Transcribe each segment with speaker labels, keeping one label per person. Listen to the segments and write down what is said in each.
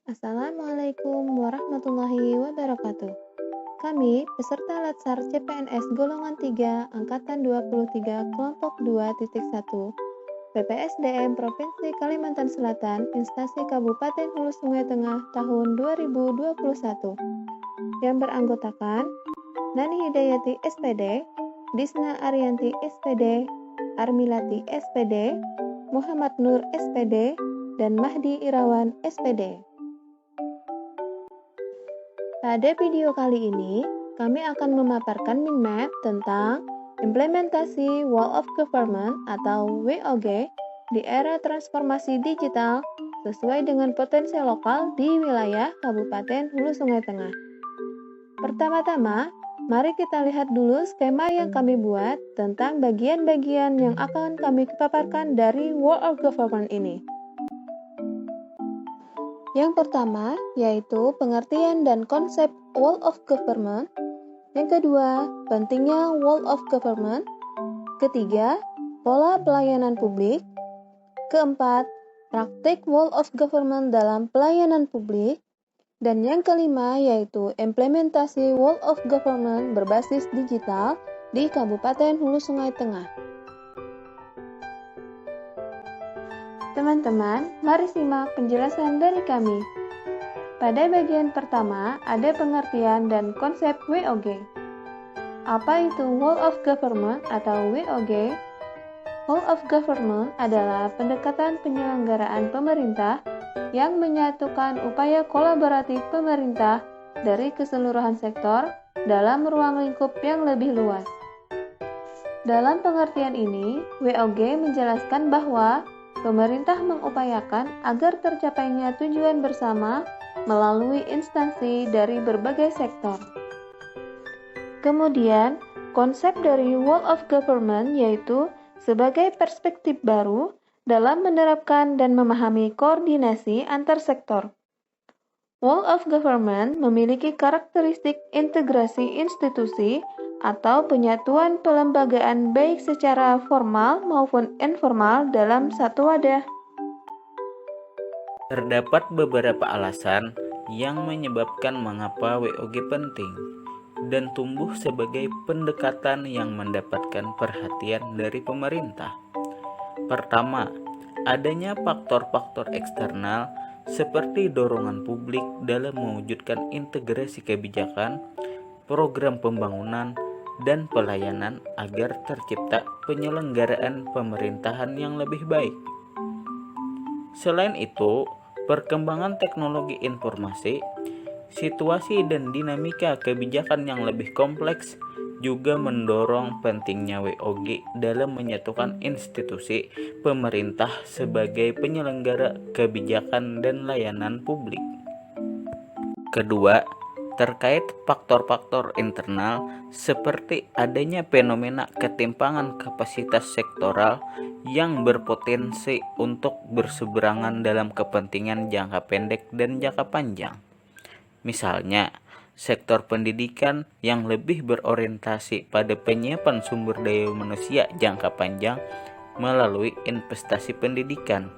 Speaker 1: Assalamualaikum warahmatullahi wabarakatuh. Kami, peserta Latsar CPNS Golongan 3, Angkatan 23, Kelompok 2.1, PPSDM Provinsi Kalimantan Selatan, Instansi Kabupaten Hulu Sungai Tengah tahun 2021, yang beranggotakan Nani Hidayati SPD, Disna Arianti SPD, Armilati SPD, Muhammad Nur SPD, dan Mahdi Irawan SPD. Pada video kali ini, kami akan memaparkan minmap tentang implementasi Wall of Government atau WOG di era transformasi digital sesuai dengan potensi lokal di wilayah Kabupaten Hulu Sungai Tengah. Pertama-tama, mari kita lihat dulu skema yang kami buat tentang bagian-bagian yang akan kami paparkan dari Wall of Government ini. Yang pertama, yaitu pengertian dan konsep Wall of Government. Yang kedua, pentingnya Wall of Government. Ketiga, pola pelayanan publik. Keempat, praktik Wall of Government dalam pelayanan publik. Dan yang kelima, yaitu implementasi Wall of Government berbasis digital di Kabupaten Hulu Sungai Tengah. Teman-teman, mari simak penjelasan dari kami. Pada bagian pertama, ada pengertian dan konsep WOG. Apa itu Wall of Government atau WOG? Wall of Government adalah pendekatan penyelenggaraan pemerintah yang menyatukan upaya kolaboratif pemerintah dari keseluruhan sektor dalam ruang lingkup yang lebih luas. Dalam pengertian ini, WOG menjelaskan bahwa pemerintah mengupayakan agar tercapainya tujuan bersama melalui instansi dari berbagai sektor. Kemudian, konsep dari Wall of Government yaitu sebagai perspektif baru dalam menerapkan dan memahami koordinasi antar sektor. Wall of Government memiliki karakteristik integrasi institusi atau penyatuan pelembagaan baik secara formal maupun informal dalam satu wadah.
Speaker 2: Terdapat beberapa alasan yang menyebabkan mengapa WOG penting dan tumbuh sebagai pendekatan yang mendapatkan perhatian dari pemerintah. Pertama, adanya faktor-faktor eksternal seperti dorongan publik dalam mewujudkan integrasi kebijakan, program pembangunan, dan pelayanan agar tercipta penyelenggaraan pemerintahan yang lebih baik. Selain itu, perkembangan teknologi informasi, situasi dan dinamika kebijakan yang lebih kompleks juga mendorong pentingnya WOG dalam menyatukan institusi pemerintah sebagai penyelenggara kebijakan dan layanan publik. Kedua, terkait faktor-faktor internal seperti adanya fenomena ketimpangan kapasitas sektoral yang berpotensi untuk berseberangan dalam kepentingan jangka pendek dan jangka panjang. Misalnya, sektor pendidikan yang lebih berorientasi pada penyiapan sumber daya manusia jangka panjang melalui investasi pendidikan.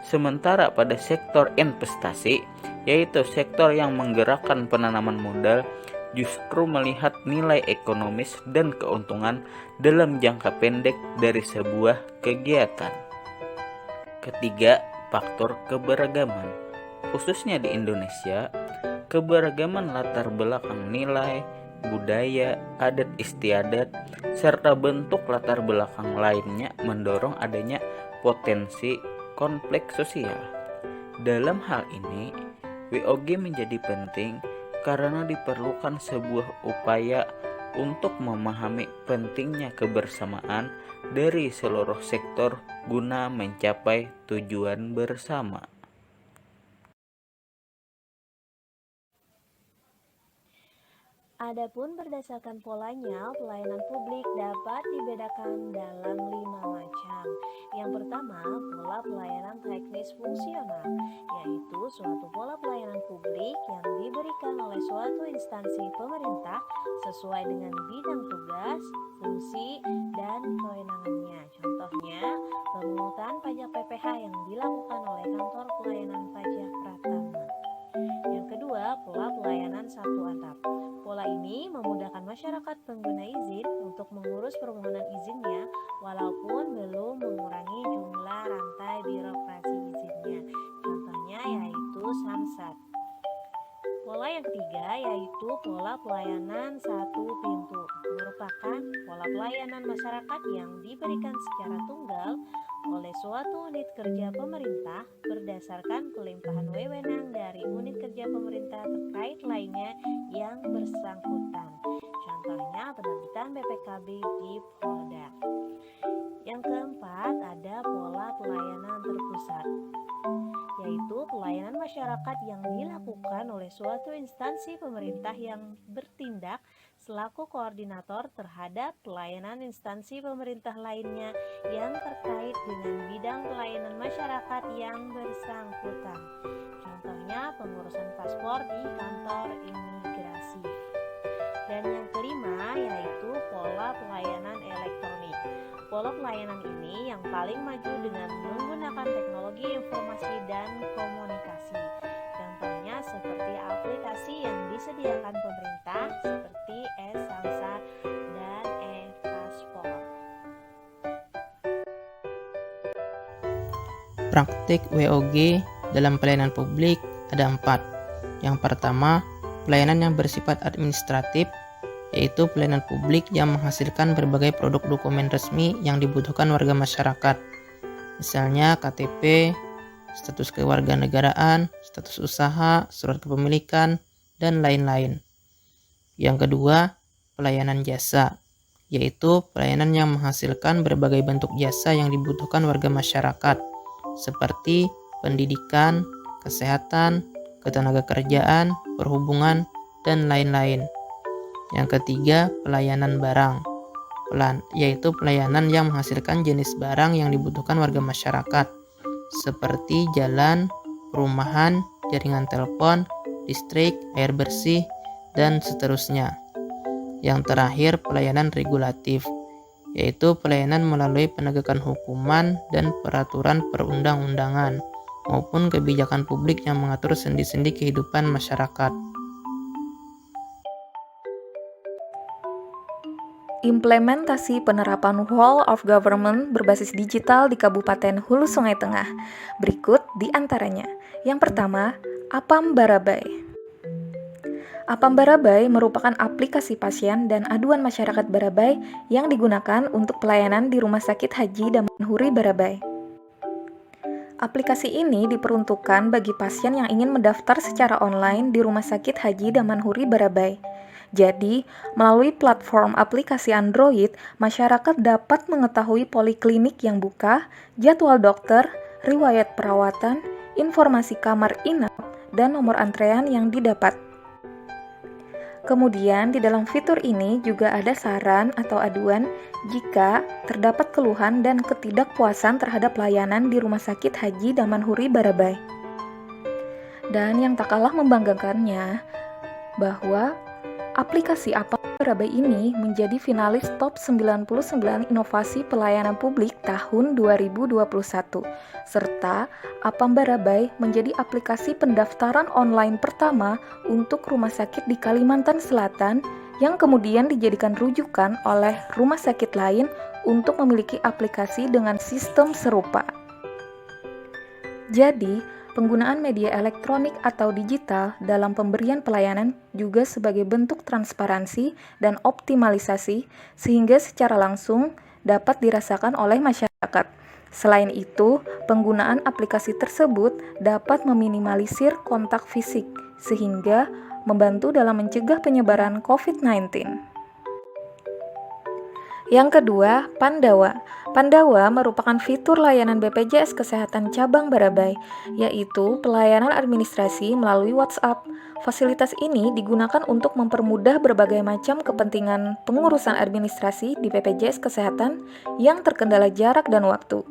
Speaker 2: Sementara pada sektor investasi, yaitu sektor yang menggerakkan penanaman modal, justru melihat nilai ekonomis dan keuntungan dalam jangka pendek dari sebuah kegiatan. Ketiga, faktor keberagaman. Khususnya di Indonesia, keberagaman latar belakang nilai, budaya, adat istiadat, serta bentuk latar belakang lainnya mendorong adanya potensi konflik sosial. Dalam hal ini, WOG menjadi penting karena diperlukan sebuah upaya untuk memahami pentingnya kebersamaan dari seluruh sektor guna mencapai tujuan bersama.
Speaker 3: Adapun berdasarkan polanya, pelayanan publik dapat dibedakan dalam 5 macam. Yang pertama, pola pelayanan teknis fungsional, yaitu suatu pola pelayanan publik yang diberikan oleh suatu instansi pemerintah sesuai dengan bidang tugas, fungsi, dan kewenangannya. Contohnya, pemungutan pajak PPh yang dilakukan oleh kantor pelayanan pajak Pratama. masyarakat pengguna izin untuk mengurus permohonan izinnya walaupun belum mengurangi jumlah rantai birokrasi izinnya. Contohnya yaitu Samsat. Pola yang ketiga yaitu pola pelayanan satu pintu, merupakan pola pelayanan masyarakat yang diberikan secara tunggal oleh suatu unit kerja pemerintah berdasarkan pelimpahan wewenang dari unit kerja pemerintah terkait lainnya yang bersangkutan. Contohnya penerbitan BPKB di Polda. Yang keempat ada pola pelayanan terpusat, yaitu pelayanan masyarakat yang dilakukan oleh suatu instansi pemerintah yang bertindak selaku koordinator terhadap pelayanan instansi pemerintah lainnya yang terkait dengan bidang pelayanan masyarakat yang bersangkutan. Contohnya pengurusan paspor di kantor imigrasi. Dan yang kelima yaitu pola pelayanan elektronik. Pola pelayanan ini yang paling maju dengan menggunakan teknologi informasi dan komunikasi. Contohnya seperti aplikasi yang disediakan pemerintah seperti e-Samsat dan e-Paspor.
Speaker 4: Praktik WOG dalam pelayanan publik ada 4. Yang pertama, pelayanan yang bersifat administratif, yaitu pelayanan publik yang menghasilkan berbagai produk dokumen resmi yang dibutuhkan warga masyarakat. Misalnya KTP, status kewarganegaraan, status usaha, surat kepemilikan, dan lain-lain. Yang kedua, pelayanan jasa, yaitu pelayanan yang menghasilkan berbagai bentuk jasa yang dibutuhkan warga masyarakat, seperti pendidikan, kesehatan, ketenagakerjaan, perhubungan, dan lain-lain. Yang ketiga, pelayanan barang, yaitu pelayanan yang menghasilkan jenis barang yang dibutuhkan warga masyarakat, seperti jalan, perumahan, jaringan telepon, listrik, air bersih, dan seterusnya. Yang terakhir, pelayanan regulatif, yaitu pelayanan melalui penegakan hukuman dan peraturan perundang-undangan, maupun kebijakan publik yang mengatur sendi-sendi kehidupan masyarakat.
Speaker 5: Implementasi penerapan Whole of Government berbasis digital di Kabupaten Hulu Sungai Tengah. Berikut di antaranya. Yang pertama, Apam Barabai. Apam Barabai merupakan aplikasi pasien dan aduan masyarakat Barabai yang digunakan untuk pelayanan di Rumah Sakit Haji Damanhuri Barabai. Aplikasi ini diperuntukkan bagi pasien yang ingin mendaftar secara online di Rumah Sakit Haji Damanhuri Barabai. Jadi, melalui platform aplikasi Android, masyarakat dapat mengetahui poliklinik yang buka, jadwal dokter, riwayat perawatan, informasi kamar inap, dan nomor antrean yang didapat. Kemudian, di dalam fitur ini juga ada saran atau aduan jika terdapat keluhan dan ketidakpuasan terhadap layanan di Rumah Sakit Haji Damanhuri Barabai. Dan yang tak kalah membanggakannya, bahwa aplikasi Apam Barabai ini menjadi finalis top 99 inovasi pelayanan publik tahun 2021, serta Apam Barabai menjadi aplikasi pendaftaran online pertama untuk rumah sakit di Kalimantan Selatan yang kemudian dijadikan rujukan oleh rumah sakit lain untuk memiliki aplikasi dengan sistem serupa. Jadi, penggunaan media elektronik atau digital dalam pemberian pelayanan juga sebagai bentuk transparansi dan optimalisasi sehingga secara langsung dapat dirasakan oleh masyarakat. Selain itu, penggunaan aplikasi tersebut dapat meminimalisir kontak fisik sehingga membantu dalam mencegah penyebaran COVID-19. Yang kedua, Pandawa. Pandawa merupakan fitur layanan BPJS Kesehatan Cabang Barabai, yaitu pelayanan administrasi melalui WhatsApp. Fasilitas ini digunakan untuk mempermudah berbagai macam kepentingan pengurusan administrasi di BPJS Kesehatan yang terkendala jarak dan waktu.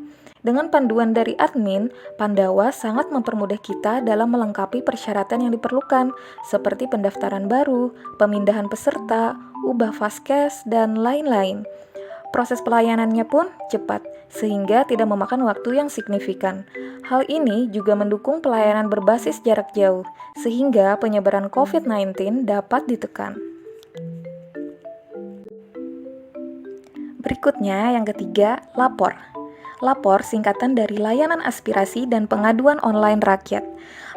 Speaker 5: Dengan panduan dari admin, Pandawa sangat mempermudah kita dalam melengkapi persyaratan yang diperlukan, seperti pendaftaran baru, pemindahan peserta, ubah vaskes, dan lain-lain. Proses pelayanannya pun cepat, sehingga tidak memakan waktu yang signifikan. Hal ini juga mendukung pelayanan berbasis jarak jauh, sehingga penyebaran COVID-19 dapat ditekan. Berikutnya, yang ketiga, lapor. Lapor singkatan dari Layanan Aspirasi dan Pengaduan Online Rakyat.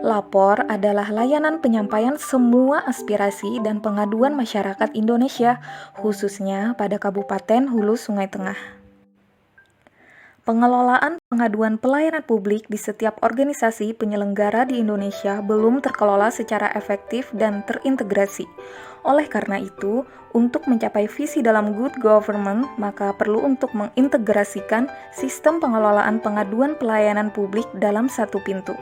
Speaker 5: Lapor adalah layanan penyampaian semua aspirasi dan pengaduan masyarakat Indonesia, khususnya pada Kabupaten Hulu Sungai Tengah. Pengelolaan pengaduan pelayanan publik di setiap organisasi penyelenggara di Indonesia belum terkelola secara efektif dan terintegrasi. Oleh karena itu, untuk mencapai visi dalam good government, maka perlu untuk mengintegrasikan sistem pengelolaan pengaduan pelayanan publik dalam satu pintu.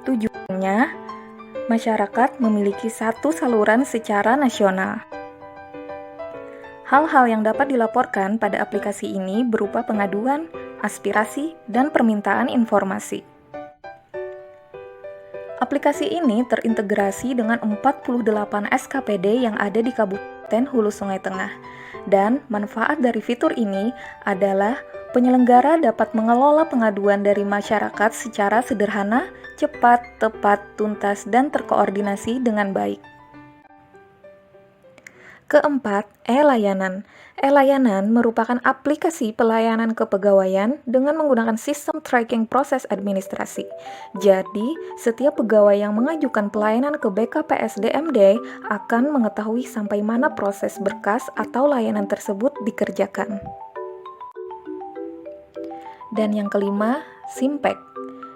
Speaker 5: Tujuannya, masyarakat memiliki satu saluran secara nasional. Hal-hal yang dapat dilaporkan pada aplikasi ini berupa pengaduan, aspirasi, dan permintaan informasi. Aplikasi ini terintegrasi dengan 48 SKPD yang ada di Kabupaten Hulu Sungai Tengah. Dan manfaat dari fitur ini adalah penyelenggara dapat mengelola pengaduan dari masyarakat secara sederhana, cepat, tepat, tuntas, dan terkoordinasi dengan baik. Keempat, e-layanan. E-layanan merupakan aplikasi pelayanan kepegawaian dengan menggunakan sistem tracking proses administrasi. Jadi, setiap pegawai yang mengajukan pelayanan ke BKPSDMD akan mengetahui sampai mana proses berkas atau layanan tersebut dikerjakan. Dan yang kelima, Simpek.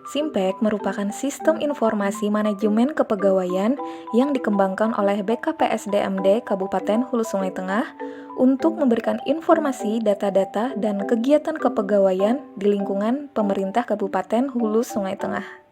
Speaker 5: Simpek merupakan sistem informasi manajemen kepegawaian yang dikembangkan oleh BKPSDMD Kabupaten Hulu Sungai Tengah untuk memberikan informasi, data-data, dan kegiatan kepegawaian di lingkungan pemerintah Kabupaten Hulu Sungai Tengah.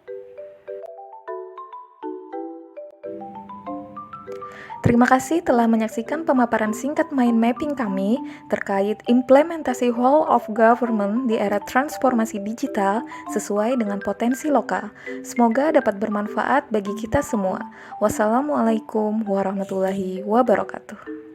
Speaker 5: Terima kasih telah menyaksikan pemaparan singkat mind mapping kami terkait implementasi whole of government di era transformasi digital sesuai dengan potensi lokal. Semoga dapat bermanfaat bagi kita semua. Wassalamualaikum warahmatullahi wabarakatuh.